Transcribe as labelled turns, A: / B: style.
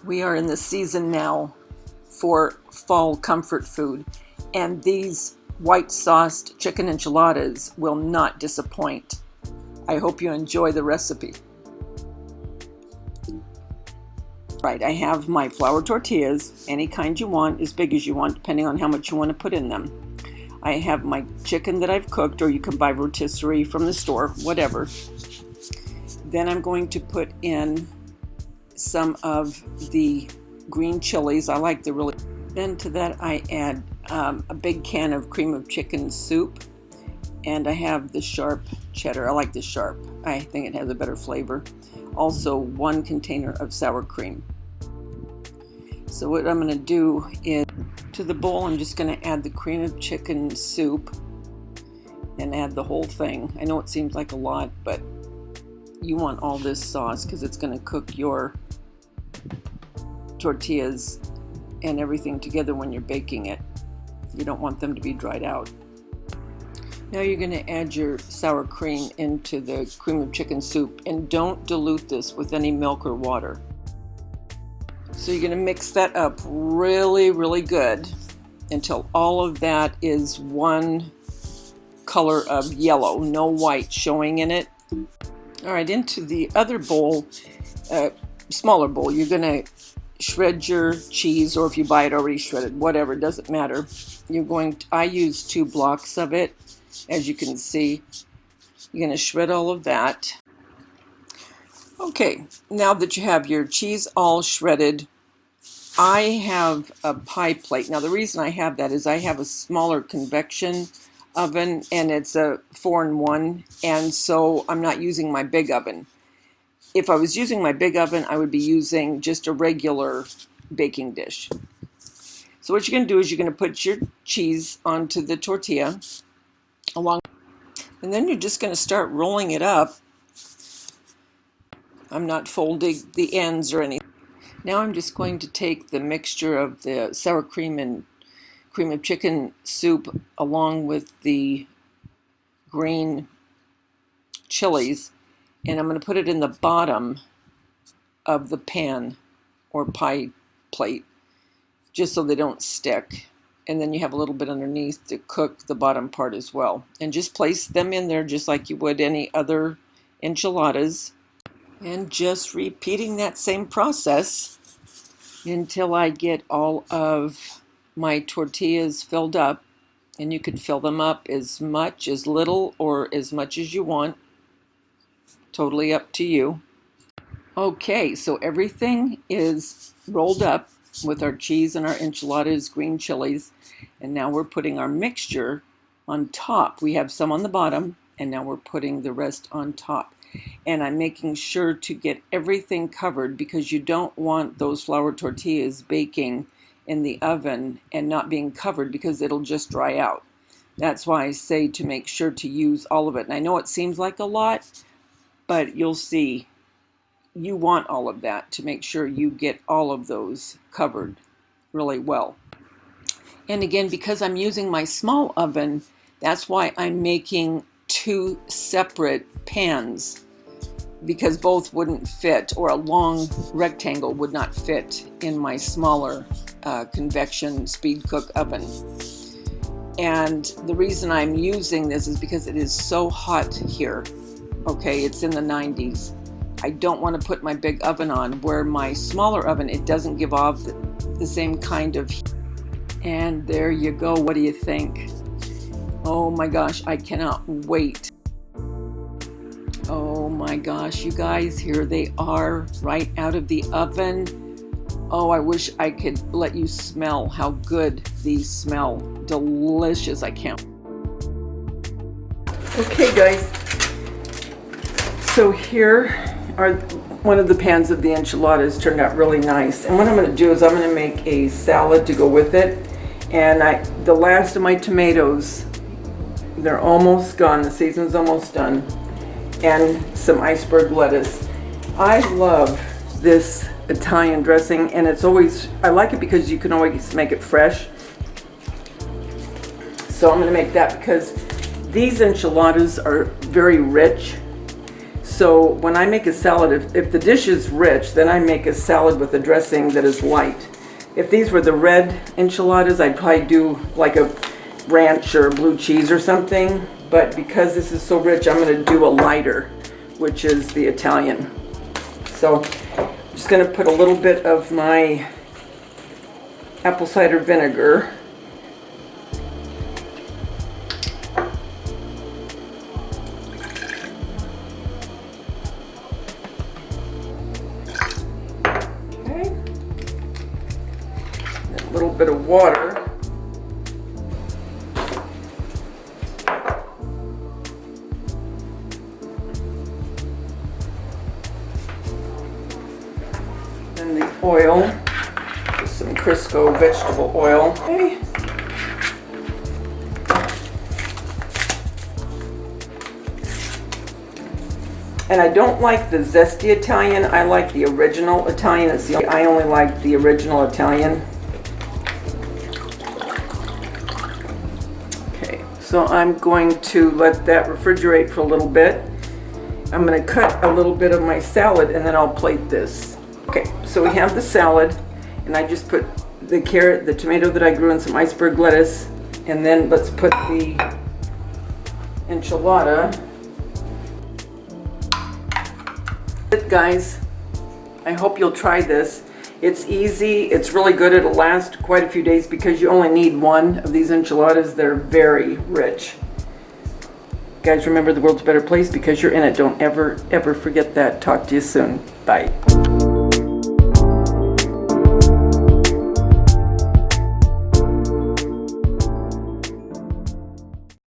A: We are in the season now for fall comfort food, and these white sauced chicken enchiladas will not disappoint. I hope you enjoy the recipe. Right, I have my flour tortillas, any kind you want, as big as you want, depending on how much you want to put in them. I have my chicken that I've cooked, or you can buy rotisserie from the store, whatever. Then I'm going to put in some of the green chilies. I like the really. Then to that I add a big can of cream of chicken soup, and I have the sharp cheddar. I like the sharp. I think it has a better flavor. Also 1 container of sour cream. So what I'm going to do is, to the bowl I'm just going to add the cream of chicken soup and add the whole thing. I know it seems like a lot, but you want all this sauce because it's going to cook your tortillas and everything together when you're baking it. You don't want them to be dried out. Now you're going to add your sour cream into the cream of chicken soup, and don't dilute this with any milk or water. So you're going to mix that up really, really good until all of that is one color of yellow, no white showing in it. All right, into the other bowl, smaller bowl, you're going to shred your cheese, or if you buy it already shredded, whatever, doesn't matter. I use 2 blocks of it. As you can see, you're going to shred all of that. Okay, now that you have your cheese all shredded, I have a pie plate. Now the reason I have that is I have a smaller convection oven, and it's a 4-in-1, and so I'm not using my big oven. If I was using my big oven, I would be using just a regular baking dish. So what you're going to do is you're going to put your cheese onto the tortilla, and then you're just going to start rolling it up. I'm not folding the ends or anything. Now I'm just going to take the mixture of the sour cream and cream of chicken soup along with the green chilies, and I'm going to put it in the bottom of the pan or pie plate just so they don't stick. And then you have a little bit underneath to cook the bottom part as well. And just place them in there just like you would any other enchiladas. And just repeating that same process until I get all of my tortillas filled up. And you can fill them up as much, as little, or as much as you want. Totally up to you. Okay, so everything is rolled up with our cheese and our enchiladas, green chilies, and now we're putting our mixture on top. We have some on the bottom, and now we're putting the rest on top. And I'm making sure to get everything covered because you don't want those flour tortillas baking in the oven and not being covered because it'll just dry out. That's why I say to make sure to use all of it. And I know it seems like a lot, but you'll see you want all of that to make sure you get all of those covered really well. And again, because I'm using my small oven, that's why I'm making 2 separate pans, because both wouldn't fit, or a long rectangle would not fit in my smaller convection speed cook oven. And the reason I'm using this is because it is so hot here. Okay, it's in the 90s. I don't want to put my big oven on, where my smaller oven, it doesn't give off the same kind of heat. And there you go. What do you think? Oh my gosh, I cannot wait. Oh my gosh, you guys, here they are right out of the oven. Oh, I wish I could let you smell how good these smell. Delicious, I can't. Okay guys, so here are one of the pans of the enchiladas. Turned out really nice. And what I'm going to do is I'm going to make a salad to go with it. And the last of my tomatoes, they're almost gone. The season's almost done. And some iceberg lettuce. I love this Italian dressing, and I like it because you can always make it fresh. So I'm going to make that because these enchiladas are very rich. So when I make a salad, if the dish is rich, then I make a salad with a dressing that is light. If these were the red enchiladas, I'd probably do like a ranch or blue cheese or something. But because this is so rich, I'm going to do a lighter, which is the Italian. So I'm just going to put a little bit of my apple cider vinegar. Okay. A little bit of water. And the oil, some Crisco vegetable oil. Okay. And I don't like the zesty Italian. I like the original Italian. I only like the original Italian. Okay, so I'm going to let that refrigerate for a little bit. I'm going to cut a little bit of my salad and then I'll plate this. Okay, so we have the salad, and I just put the carrot, the tomato that I grew, and some iceberg lettuce, and then let's put the enchilada. Guys, I hope you'll try this. It's easy, it's really good, it'll last quite a few days because you only need one of these enchiladas. They're very rich. Guys, remember, the world's a better place because you're in it. Don't ever forget that. Talk to you soon. Bye.